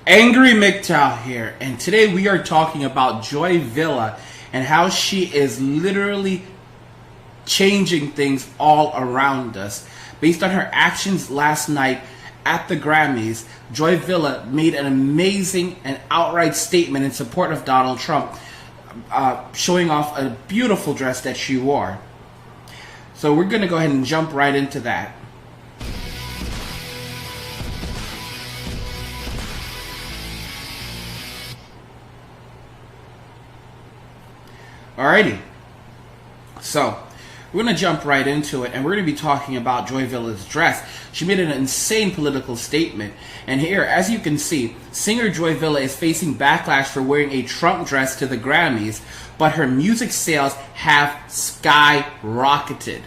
Angry MGTOW here, and today we are talking about Joy Villa and how she is literally changing things all around us. Based on her actions last night at the Grammys, Joy Villa made an amazing and outright statement in support of Donald Trump, showing off a beautiful dress that she wore. So we're going to go ahead and jump right into that. Alrighty, so we're going to jump right into it, and we're going to be talking about Joy Villa's dress. She made an insane political statement, and here, as you can see, singer Joy Villa is facing backlash for wearing a Trump dress to the Grammys, but her music sales have skyrocketed.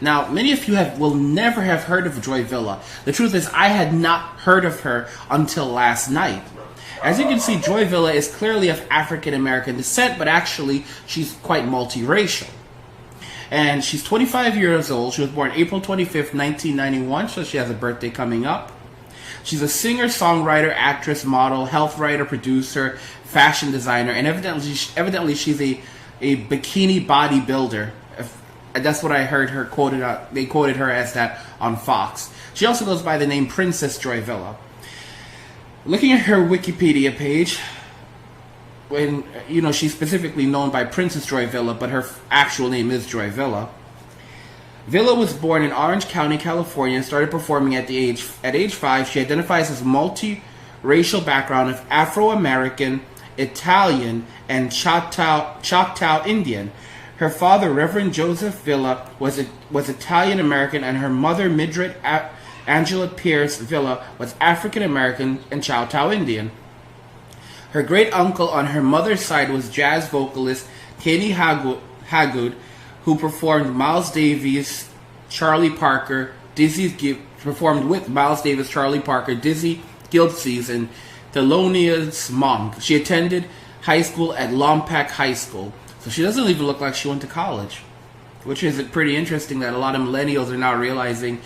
Now, many of you will never have heard of Joy Villa. The truth is, I had not heard of her until last night. As you can see, Joy Villa is clearly of African American descent, but actually she's quite multiracial. And she's 25 years old. She was born April 25th, 1991, so she has a birthday coming up. She's a singer, songwriter, actress, model, health writer, producer, fashion designer, and evidently she's a bikini bodybuilder. That's what I heard her quoted. They quoted her as that on Fox. She also goes by the name Princess Joy Villa. Looking at her Wikipedia page, when she's specifically known by Princess Joy Villa, but her actual name is Joy Villa. Villa was born in Orange County, California, and started performing at age 5. She identifies as multi-racial background of Afro-American, Italian, and Choctaw Indian. Her father, Reverend Joseph Villa, was Italian American, and her mother, Mildred Angela Pierce Villa, was African American and Choctaw Indian. Her great uncle on her mother's side was jazz vocalist Kenny Hagood, who performed Miles Davis, Charlie Parker, Dizzy Gilkes, and Thelonious Monk. She attended high school at Lompoc High School, so she doesn't even look like she went to college, which is pretty interesting that a lot of millennials are now realizing,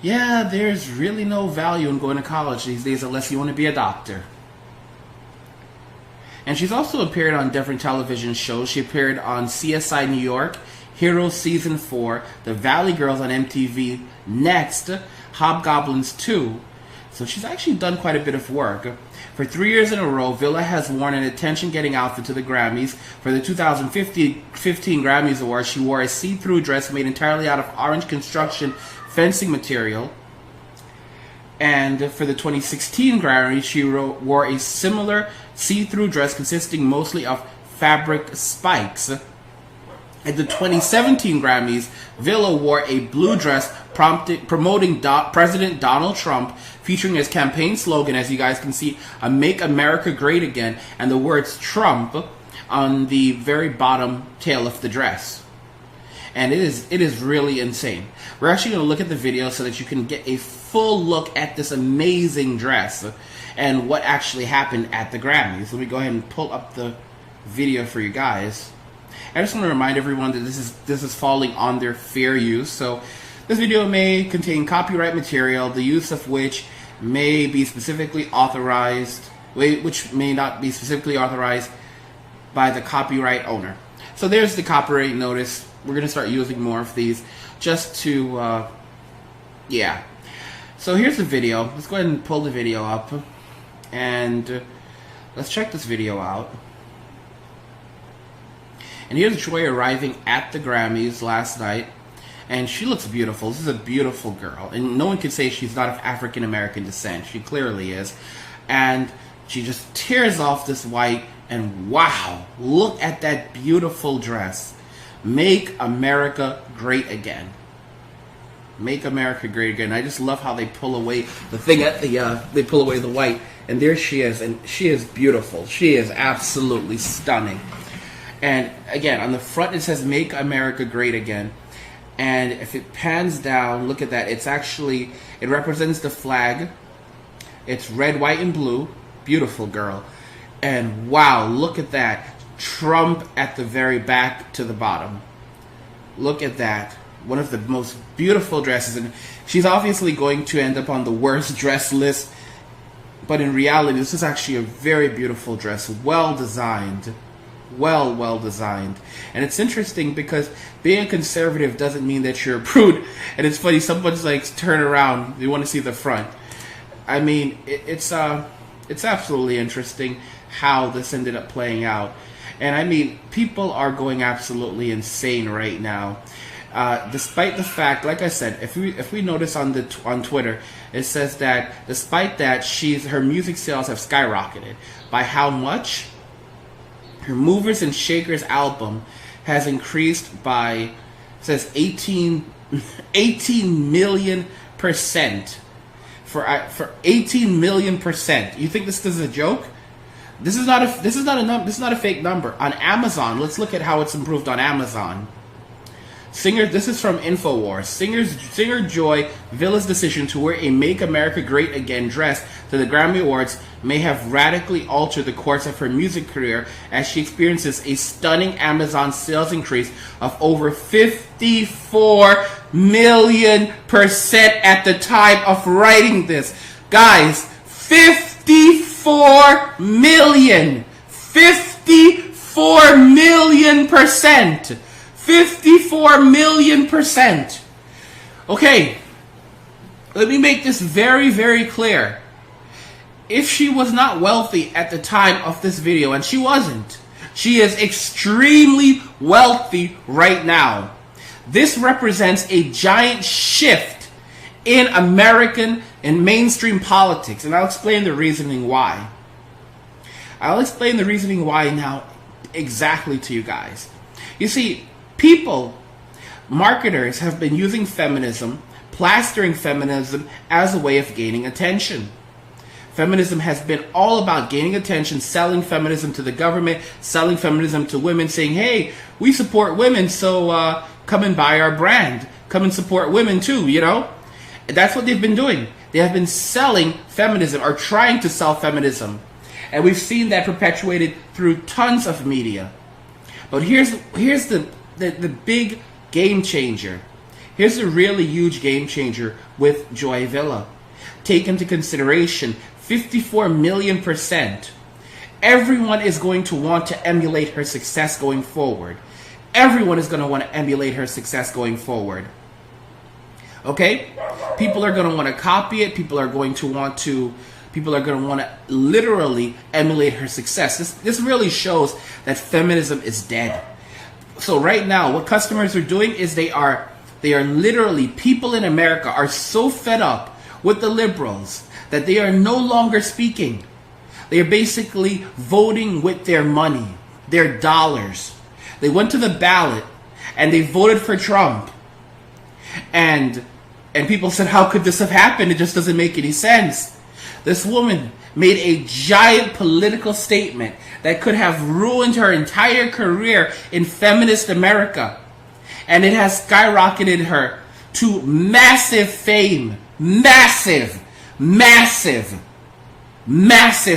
yeah, there's really no value in going to college these days unless you want to be a doctor. And she's also appeared on different television shows. She appeared on CSI New York, Heroes Season 4, The Valley Girls on MTV, Next, Hobgoblins 2. So she's actually done quite a bit of work. For 3 years in a row, Villa has worn an attention-getting outfit to the Grammys. For the 2015 Grammys Awards, she wore a see-through dress made entirely out of orange construction fencing material. And for the 2016 Grammy, she wore a similar see-through dress consisting mostly of fabric spikes. At the 2017 Grammys, Villa wore a blue dress promoting President Donald Trump, featuring his campaign slogan, as you guys can see, "Make America Great Again," and the words Trump on the very bottom tail of the dress. And it is really insane. We're actually going to look at the video so that you can get a full look at this amazing dress and what actually happened at the Grammys. Let me go ahead and pull up the video for you guys. I just want to remind everyone that this is falling under fair use. So this video may contain copyright material, the use of which may be specifically authorized, which may not be specifically authorized by the copyright owner. So there's the copyright notice. We're going to start using more of these just to, yeah. So here's the video. Let's go ahead and pull the video up, and let's check this video out. And here's Joy arriving at the Grammys last night, and she looks beautiful. This is a beautiful girl, and no one can say she's not of African American descent. She clearly is. And she just tears off this white, and wow, look at that beautiful dress. Make America Great Again. Make America Great Again. I just love how they pull away the thing at the they pull away the white, and there she is, and she is beautiful. She is absolutely stunning. And again, on the front it says "Make America Great Again," and if it pans down, look at that. It represents the flag. It's red, white, and blue. Beautiful girl. And wow, look at that. Trump at the very back to the bottom. Look at that. One of the most beautiful dresses, and she's obviously going to end up on the worst dress list But in reality, this is actually a very beautiful dress, well designed. Well designed. And it's interesting because being a conservative doesn't mean that you're a prude. And it's funny, someone's like, turn around, you want to see the front. I mean, it's absolutely interesting how this ended up playing out. And I mean, people are going absolutely insane right now. Despite the fact, like I said, if we notice on Twitter, it says that despite that, her music sales have skyrocketed. By how much? Her Movers and Shakers album has increased by, it says 18 million %. For 18 million %. You think this is a joke? This is not a fake number. On Amazon, let's look at how it's improved on Amazon. This is from InfoWars. Singer Joy Villa's decision to wear a Make America Great Again dress to the Grammy Awards may have radically altered the course of her music career as she experiences a stunning Amazon sales increase of over 54 million % at the time of writing this. Guys, 54 million! 54 million %! 54 million %. Okay, let me make this very, very clear. If she was not wealthy at the time of this video, and she wasn't, she is extremely wealthy right now. This represents a giant shift in American and mainstream politics, and I'll explain the reasoning why. I'll explain the reasoning why now exactly to you guys. You see, marketers have been using feminism, plastering feminism as a way of gaining attention. Feminism has been all about gaining attention, selling feminism to the government, selling feminism to women, saying, hey, we support women, so come and buy our brand. Come and support women too, you know? That's what they've been doing. They have been selling feminism, or trying to sell feminism. And we've seen that perpetuated through tons of media. But here's the big game changer. Here's a really huge game changer with Joy Villa. Take into consideration 54 million %. Everyone is going to want to emulate her success going forward. Everyone is going to want to emulate her success going forward. Okay? People are going to want to copy it. People are going to want to literally emulate her success. This really shows that feminism is dead. So right now, what customers are doing is they are literally, people in America are so fed up with the liberals that they are no longer speaking. They are basically voting with their money, their dollars. They went to the ballot and they voted for Trump. And people said, how could this have happened? It just doesn't make any sense. This woman made a giant political statement that could have ruined her entire career in feminist America. And it has skyrocketed her to massive fame. Massive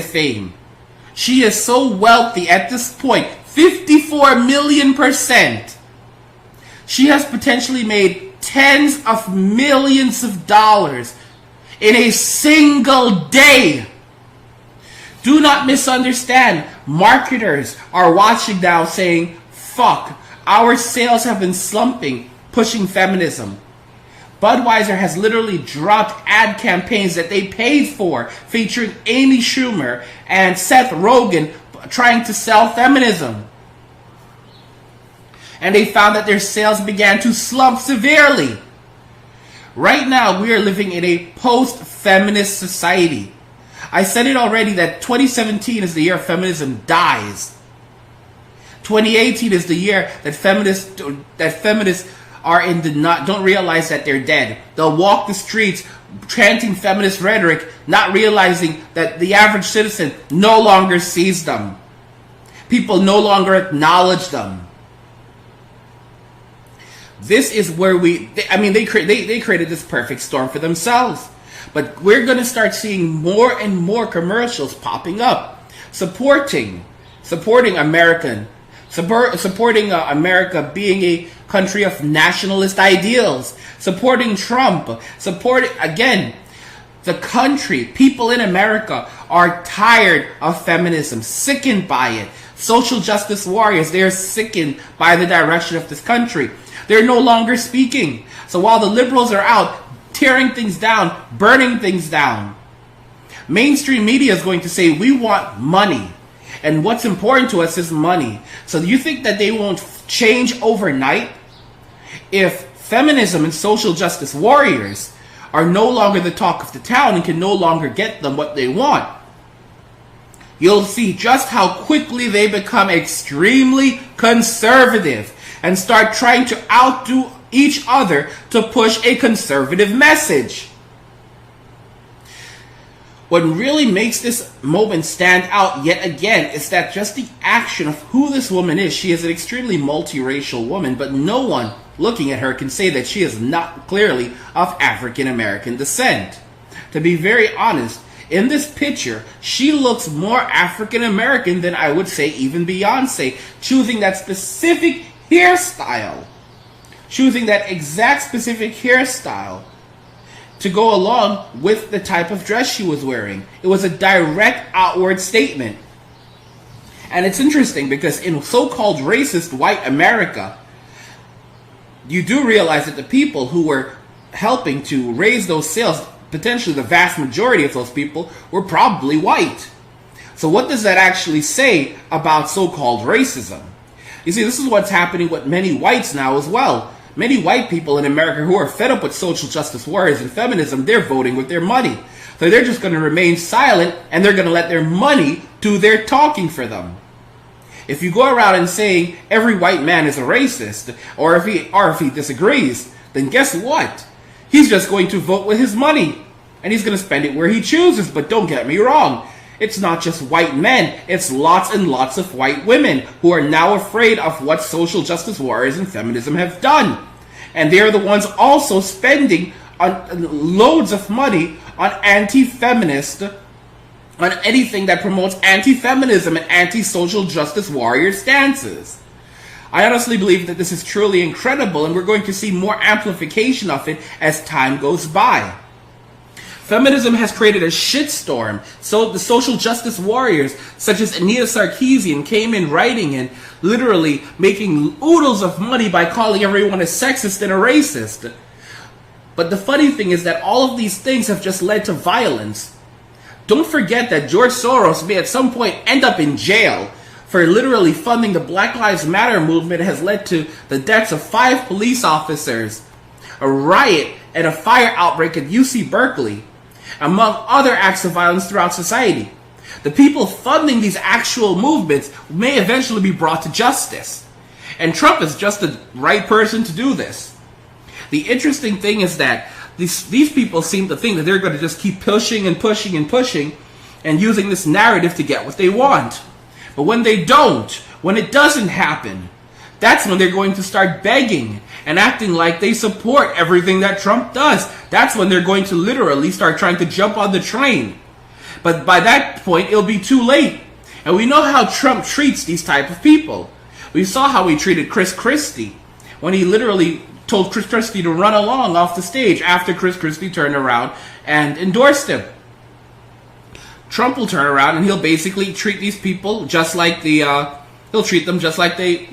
fame. She is so wealthy at this point, 54 million %. She has potentially made tens of millions of dollars in a single day. Do not misunderstand. Marketers are watching now saying, fuck, our sales have been slumping, pushing feminism. Budweiser has literally dropped ad campaigns that they paid for, featuring Amy Schumer and Seth Rogen trying to sell feminism. And they found that their sales began to slump severely. Right now, we are living in a post-feminist society. I said it already that 2017 is the year feminism dies. 2018 is the year that feminists are in don't realize that they're dead. They'll walk the streets chanting feminist rhetoric, not realizing that the average citizen no longer sees them. People no longer acknowledge them. This is where they created this perfect storm for themselves. But we're going to start seeing more and more commercials popping up, supporting America being a country of nationalist ideals, supporting Trump, The country, people in America are tired of feminism, sickened by it. Social justice warriors, they're sickened by the direction of this country. They're no longer speaking. So while the liberals are out tearing things down, burning things down, mainstream media is going to say, we want money. And what's important to us is money. So do you think that they won't change overnight? If feminism and social justice warriors are no longer the talk of the town and can no longer get them what they want, you'll see just how quickly they become extremely conservative and start trying to outdo each other to push a conservative message. What really makes this moment stand out yet again is that just the action of who this woman is. She is an extremely multiracial woman, but no one looking at her can say that she is not clearly of African American descent. To be very honest, in this picture, she looks more African American than I would say even Beyonce, choosing that specific hairstyle, choosing that exact specific hairstyle to go along with the type of dress she was wearing. It was a direct outward statement. And it's interesting because in so-called racist white America, you do realize that the people who were helping to raise those sales, potentially the vast majority of those people, were probably white. So what does that actually say about so-called racism? You see, this is what's happening with many whites now as well. Many white people in America who are fed up with social justice warriors and feminism, they're voting with their money. So they're just going to remain silent and they're going to let their money do their talking for them. If you go around and saying every white man is a racist, or if he disagrees, then guess what? He's just going to vote with his money and he's going to spend it where he chooses. But don't get me wrong. It's not just white men. It's lots and lots of white women who are now afraid of what social justice warriors and feminism have done. And they're the ones also spending loads of money on anti-feminist, on anything that promotes anti-feminism and anti-social justice warrior stances. I honestly believe that this is truly incredible, and we're going to see more amplification of it as time goes by. Feminism has created a shitstorm, so the social justice warriors, such as Anita Sarkeesian, came in writing and literally making oodles of money by calling everyone a sexist and a racist. But the funny thing is that all of these things have just led to violence. Don't forget that George Soros may at some point end up in jail for literally funding the Black Lives Matter movement. It has led to the deaths of 5 police officers, a riot, and a fire outbreak at UC Berkeley, among other acts of violence throughout society. The people funding these actual movements may eventually be brought to justice. And Trump is just the right person to do this. The interesting thing is that these people seem to think that they're going to just keep pushing and pushing and pushing and using this narrative to get what they want. But when they don't, when it doesn't happen, that's when they're going to start begging and acting like they support everything that Trump does. That's when they're going to literally start trying to jump on the train. But by that point, it'll be too late. And we know how Trump treats these type of people. We saw how he treated Chris Christie when he literally told Chris Christie to run along off the stage after Chris Christie turned around and endorsed him. Trump will turn around and he'll basically treat these people just like he'll treat them just like they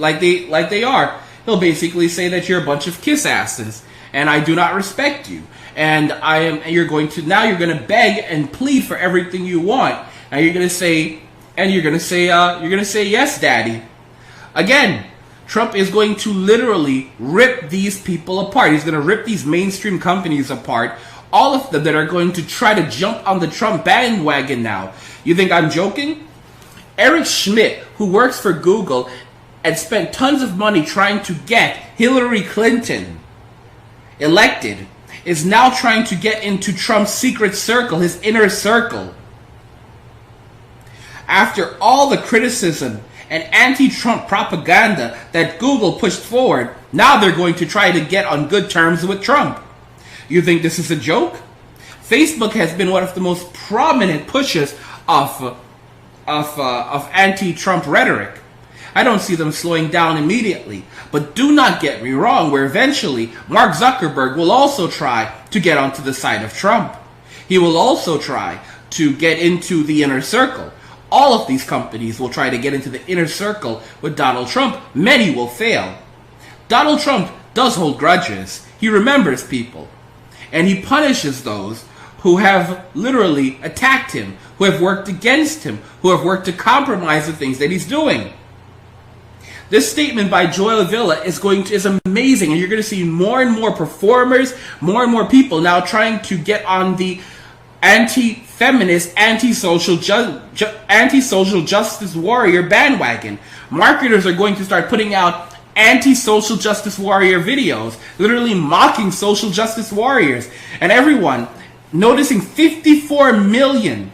are. He'll basically say that you're a bunch of kiss asses and I do not respect you. And you're going to beg and plead for everything you want. And you're going to say yes, daddy. Again, Trump is going to literally rip these people apart. He's going to rip these mainstream companies apart. All of them that are going to try to jump on the Trump bandwagon now. You think I'm joking? Eric Schmidt, who works for Google and spent tons of money trying to get Hillary Clinton elected, is now trying to get into Trump's secret circle, his inner circle. After all the criticism and anti-Trump propaganda that Google pushed forward, now they're going to try to get on good terms with Trump. You think this is a joke? Facebook has been one of the most prominent pushes of anti-Trump rhetoric. I don't see them slowing down immediately. But do not get me wrong, where eventually Mark Zuckerberg will also try to get onto the side of Trump. He will also try to get into the inner circle. All of these companies will try to get into the inner circle with Donald Trump. Many will fail. Donald Trump does hold grudges. He remembers people. And he punishes those who have literally attacked him, who have worked against him, who have worked to compromise the things that he's doing. This statement by Joy Villa is amazing, and you're going to see more and more performers, more and more people now trying to get on the anti-feminist, anti-social justice warrior bandwagon. Marketers are going to start putting out anti-social justice warrior videos, literally mocking social justice warriors, and everyone noticing 54 million.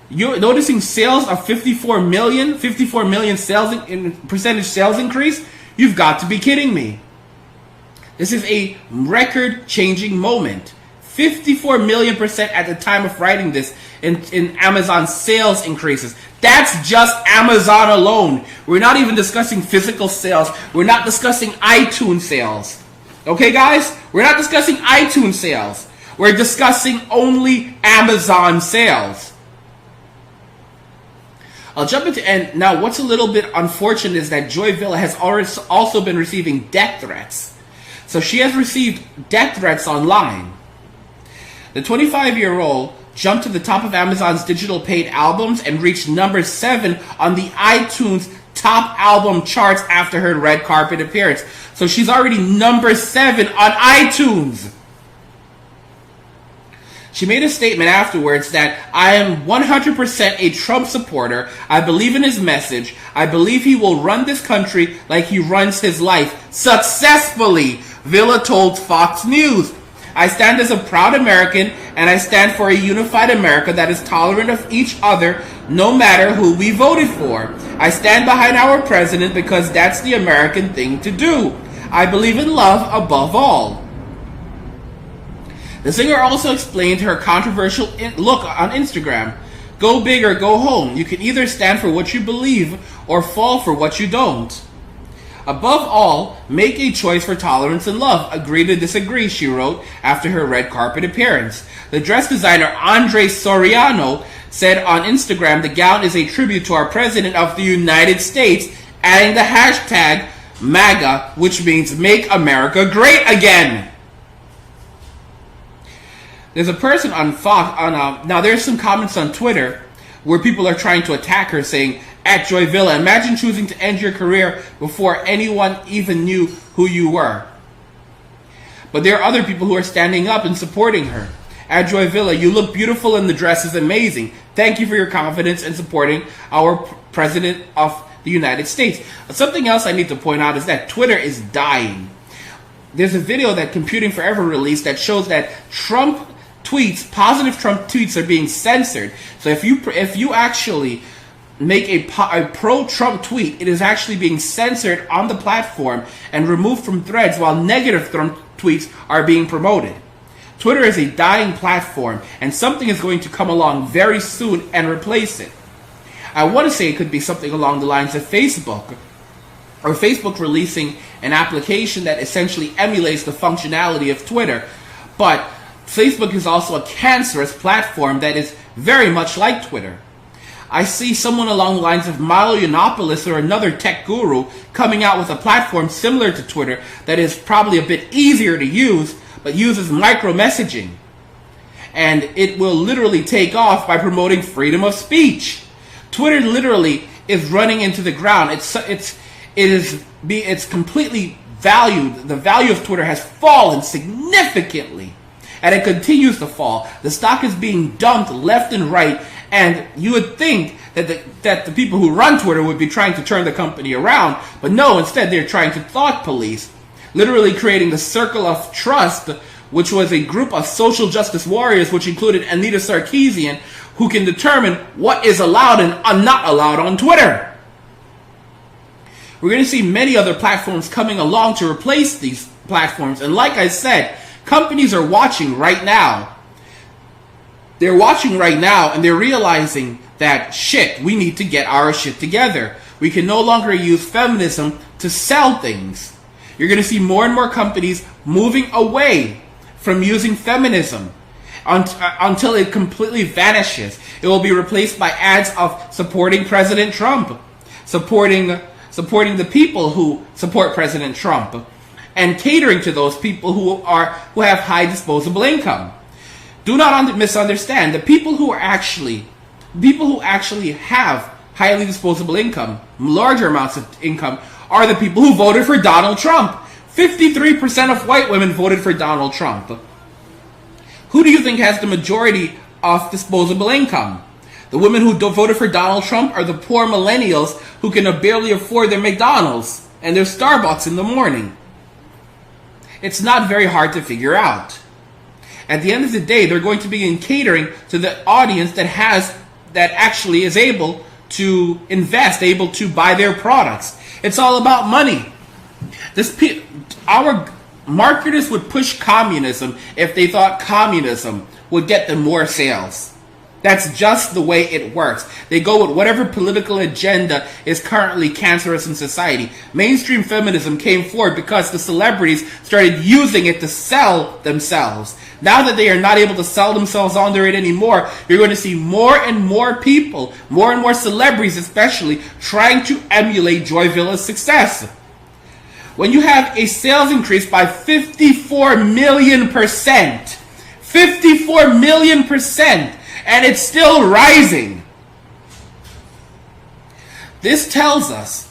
You're noticing sales of 54 million sales in percentage sales increase? You've got to be kidding me. This is a record-changing moment. 54 million% at the time of writing this in Amazon sales increases. That's just Amazon alone. We're not even discussing physical sales. We're not discussing iTunes sales. Okay, guys? We're not discussing iTunes sales. We're discussing only Amazon sales. I'll jump into, and now what's a little bit unfortunate is that Joy Villa has also been receiving death threats. So she has received death threats online. The 25-year-old jumped to the top of Amazon's digital paid albums and reached number 7 on the iTunes top album charts after her red carpet appearance. So she's already number 7 on iTunes. She made a statement afterwards that I am 100% a Trump supporter. I believe in his message. I believe he will run this country like he runs his life successfully, Villa told Fox News. I stand as a proud American, and I stand for a unified America that is tolerant of each other, no matter who we voted for. I stand behind our president because that's the American thing to do. I believe in love above all. The singer also explained her controversial look on Instagram. Go big or go home. You can either stand for what you believe or fall for what you don't. Above all, make a choice for tolerance and love. Agree to disagree, she wrote after her red carpet appearance. The dress designer Andre Soriano said on Instagram the gown is a tribute to our President of the United States, adding the hashtag MAGA, which means Make America Great Again. There's a person on Fox, now there's some comments on Twitter where people are trying to attack her saying, at Joy Villa, imagine choosing to end your career before anyone even knew who you were. But there are other people who are standing up and supporting her. At Joy Villa, you look beautiful and the dress is amazing. Thank you for your confidence in supporting our President of the United States. Something else I need to point out is that Twitter is dying. There's a video that Computing Forever released that shows that Trump tweets, positive Trump tweets are being censored. So if you actually make a pro-Trump tweet, it is actually being censored on the platform and removed from threads while negative Trump tweets are being promoted. Twitter is a dying platform, and something is going to come along very soon and replace it. I want to say it could be something along the lines of Facebook, or Facebook releasing an application that essentially emulates the functionality of Twitter. But Facebook is also a cancerous platform that is very much like Twitter. I see someone along the lines of Milo Yiannopoulos or another tech guru coming out with a platform similar to Twitter that is probably a bit easier to use, but uses micro-messaging. And it will literally take off by promoting freedom of speech. Twitter literally is running into the ground. It's completely valued. The value of Twitter has fallen significantly, and it continues to fall. The stock is being dumped left and right. And you would think that the people who run Twitter would be trying to turn the company around, but no, instead they're trying to thought police, literally creating the Circle of Trust, which was a group of social justice warriors, which included Anita Sarkeesian, who can determine what is allowed and not allowed on Twitter. We're going to see many other platforms coming along to replace these platforms, and like I said, companies are watching right now. They're watching right now and they're realizing that, shit, we need to get our shit together. We can no longer use feminism to sell things. You're going to see more and more companies moving away from using feminism until it completely vanishes. It will be replaced by ads of supporting President Trump, supporting the people who support President Trump, and catering to those people who have high disposable income. Do not misunderstand. The people who actually have highly disposable income, larger amounts of income, are the people who voted for Donald Trump. 53% of white women voted for Donald Trump. Who do you think has the majority of disposable income? The women who voted for Donald Trump are the poor millennials who can barely afford their McDonald's and their Starbucks in the morning. It's not very hard to figure out. At the end of the day, they're going to be catering to the audience that actually is able to invest, able to buy their products. It's all about money. Our marketers would push communism if they thought communism would get them more sales. That's just the way it works. They go with whatever political agenda is currently cancerous in society. Mainstream feminism came forward because the celebrities started using it to sell themselves. Now that they are not able to sell themselves under it anymore, you're going to see more and more people, more and more celebrities especially, trying to emulate Joy Villa's success. When you have a sales increase by 54 million %, 54 million %, and it's still rising. This tells us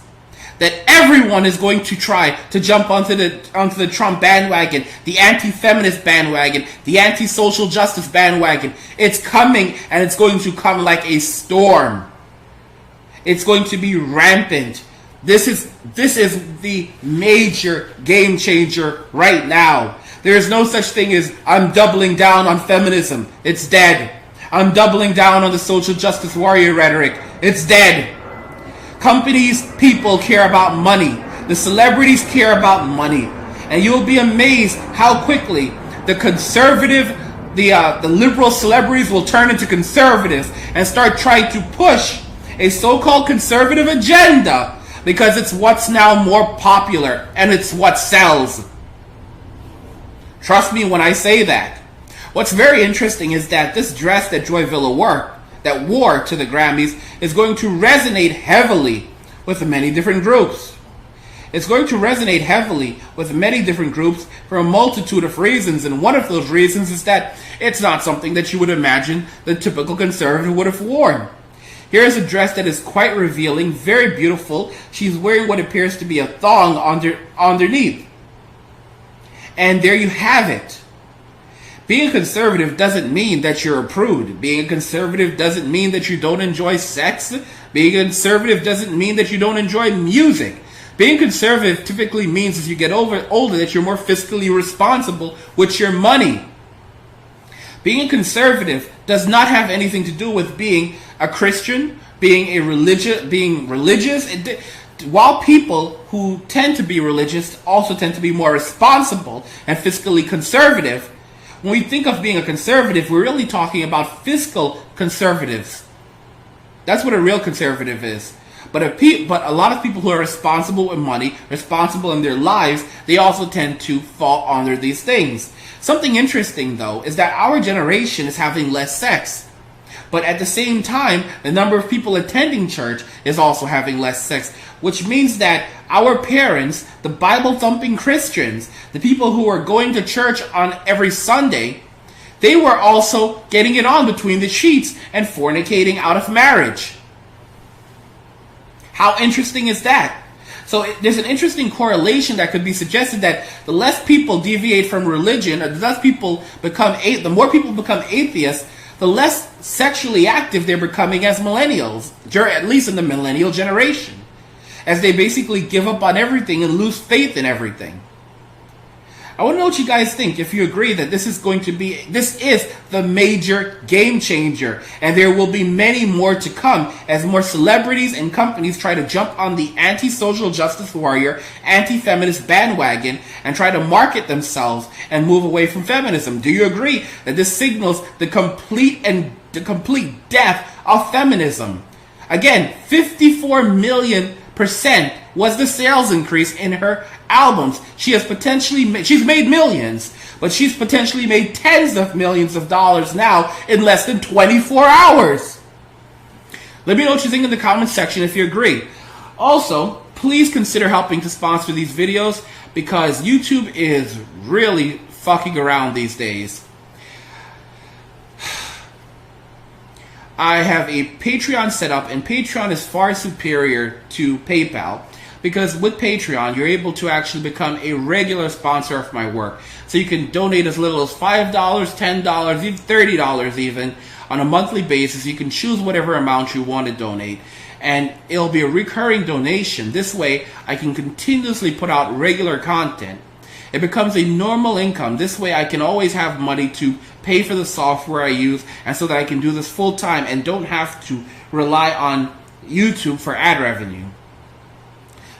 that everyone is going to try to jump onto the Trump bandwagon, the anti-feminist bandwagon, the anti-social justice bandwagon. It's coming, and it's going to come like a storm. It's going to be rampant. This is the major game changer right now. There is no such thing as I'm doubling down on feminism. It's dead. I'm doubling down on the social justice warrior rhetoric. It's dead. Companies, people care about money. The celebrities care about money. And you'll be amazed how quickly the liberal celebrities will turn into conservatives and start trying to push a so-called conservative agenda because it's what's now more popular and it's what sells. Trust me when I say that. What's very interesting is that this dress that Joy Villa wore to the Grammys is going to resonate heavily with many different groups. It's going to resonate heavily with many different groups for a multitude of reasons, and one of those reasons is that it's not something that you would imagine the typical conservative would have worn. Here's a dress that is quite revealing, very beautiful. She's wearing what appears to be a thong underneath. And there you have it. Being a conservative doesn't mean that you're a prude. Being a conservative doesn't mean that you don't enjoy sex. Being a conservative doesn't mean that you don't enjoy music. Being conservative typically means as you get older that you're more fiscally responsible with your money. Being a conservative does not have anything to do with being a Christian, being religious. While people who tend to be religious also tend to be more responsible and fiscally conservative, when we think of being a conservative, we're really talking about fiscal conservatives. That's what a real conservative is. But a lot of people who are responsible with money, responsible in their lives, they also tend to fall under these things. Something interesting, though, is that our generation is having less sex. But at the same time, the number of people attending church is also having less sex, which means that our parents, the Bible-thumping Christians, the people who are going to church on every Sunday, they were also getting it on between the sheets and fornicating out of marriage. How interesting is that? So there's an interesting correlation that could be suggested that the less people deviate from religion, or the more people become atheists, the less sexually active they're becoming as millennials, at least in the millennial generation, as they basically give up on everything and lose faith in everything. I want to know what you guys think, if you agree that this is the major game changer, and there will be many more to come as more celebrities and companies try to jump on the anti-social justice warrior, anti-feminist bandwagon and try to market themselves and move away from feminism. Do you agree that this signals the complete death of feminism? Again, 54 million % was the sales increase in her albums. She's made millions. but she's potentially made tens of millions of dollars now in less than 24 hours. Let me know what you think in the comments section if you agree. Also, please consider helping to sponsor these videos because YouTube is really fucking around these days. I have a Patreon set up, and Patreon is far superior to PayPal because with Patreon, you're able to actually become a regular sponsor of my work. So you can donate as little as $5, $10, even $30 even on a monthly basis. You can choose whatever amount you want to donate, and it'll be a recurring donation. This way, I can continuously put out regular content. It becomes a normal income. This way, I can always have money to pay for the software I use, and so that I can do this full time and don't have to rely on YouTube for ad revenue.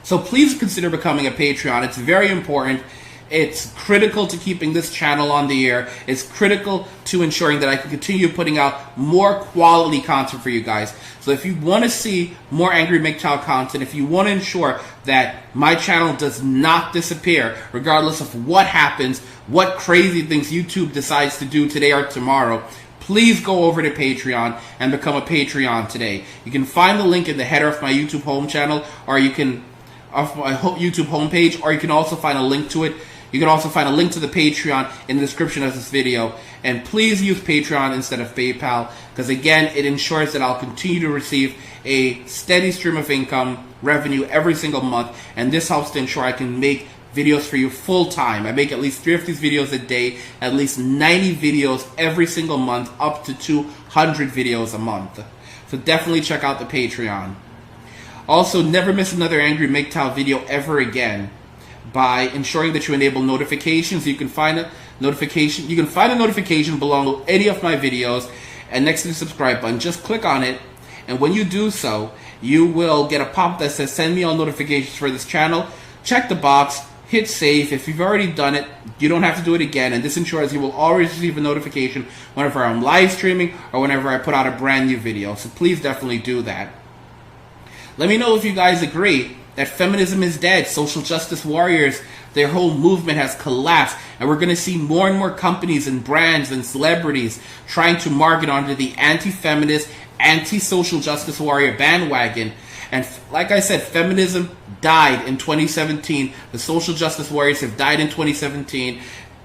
So please consider becoming a Patreon. It's very important. It's critical to keeping this channel on the air. It's critical to ensuring that I can continue putting out more quality content for you guys. So if you want to see more Angry MGTOW content, if you want to ensure that my channel does not disappear, regardless of what happens, what crazy things YouTube decides to do today or tomorrow, please go over to Patreon and become a Patreon today. You can find the link in the header of my YouTube home channel, or you can of my YouTube homepage, or you can also find a link to it. You can also find a link to the Patreon in the description of this video. And please use Patreon instead of PayPal, because again, it ensures that I'll continue to receive a steady stream of income revenue every single month, and this helps to ensure I can make videos for you full time. I make at least 3 of these videos a day, at least 90 videos every single month, up to 200 videos a month. So definitely check out the Patreon. Also, never miss another Angry MGTOW video ever again by ensuring that you enable notifications. You can find a notification. You can find a notification below any of my videos, and next to the subscribe button, just click on it. And when you do so, you will get a pop that says "Send me all notifications for this channel." Check the box, hit save. If you've already done it, you don't have to do it again. And this ensures you will always receive a notification whenever I'm live streaming or whenever I put out a brand new video. So please definitely do that. Let me know if you guys agree that feminism is dead. Social justice warriors, their whole movement has collapsed, and we're going to see more and more companies and brands and celebrities trying to market onto the anti-feminist, anti-social justice warrior bandwagon. And like I said, feminism died in 2017. The social justice warriors have died in 2017,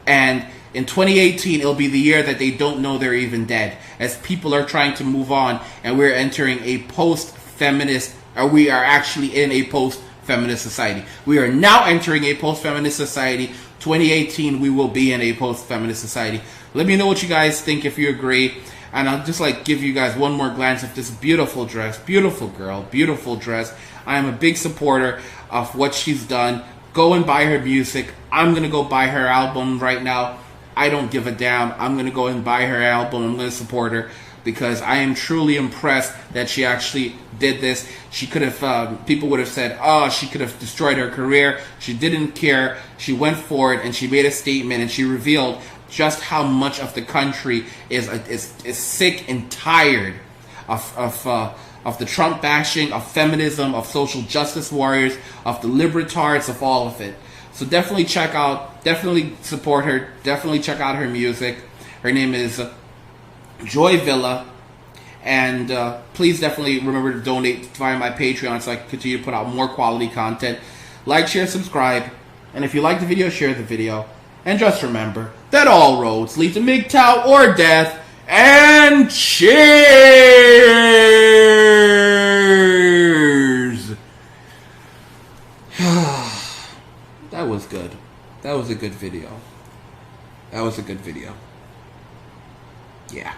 and in 2018, it'll be the year that they don't know they're even dead, as people are trying to move on, and we're entering a post-feminist, or we are actually in a post-feminist society. We are now entering a post-feminist society. 2018, we will be in a post-feminist society. Let me know what you guys think, if you agree. And I'll just give you guys one more glance at this beautiful dress. Beautiful girl, beautiful dress. I am a big supporter of what she's done. Go and buy her music. I'm going to go buy her album right now. I don't give a damn. I'm going to go and buy her album. I'm going to support her, because I am truly impressed that she actually did this. She could have, people would have said, oh, she could have destroyed her career. She didn't care. She went for it, and she made a statement, and she revealed just how much of the country is sick and tired of the Trump bashing, of feminism, of social justice warriors, of the libertards, of all of it. So definitely check out, definitely support her, definitely check out her music. Her name is Joy Villa, and please definitely remember to donate via my Patreon so I can continue to put out more quality content. Like, share, subscribe, and if you like the video, share the video. And just remember that all roads lead to MGTOW or death. And cheers! That was good. That was a good video. That was a good video. Yeah.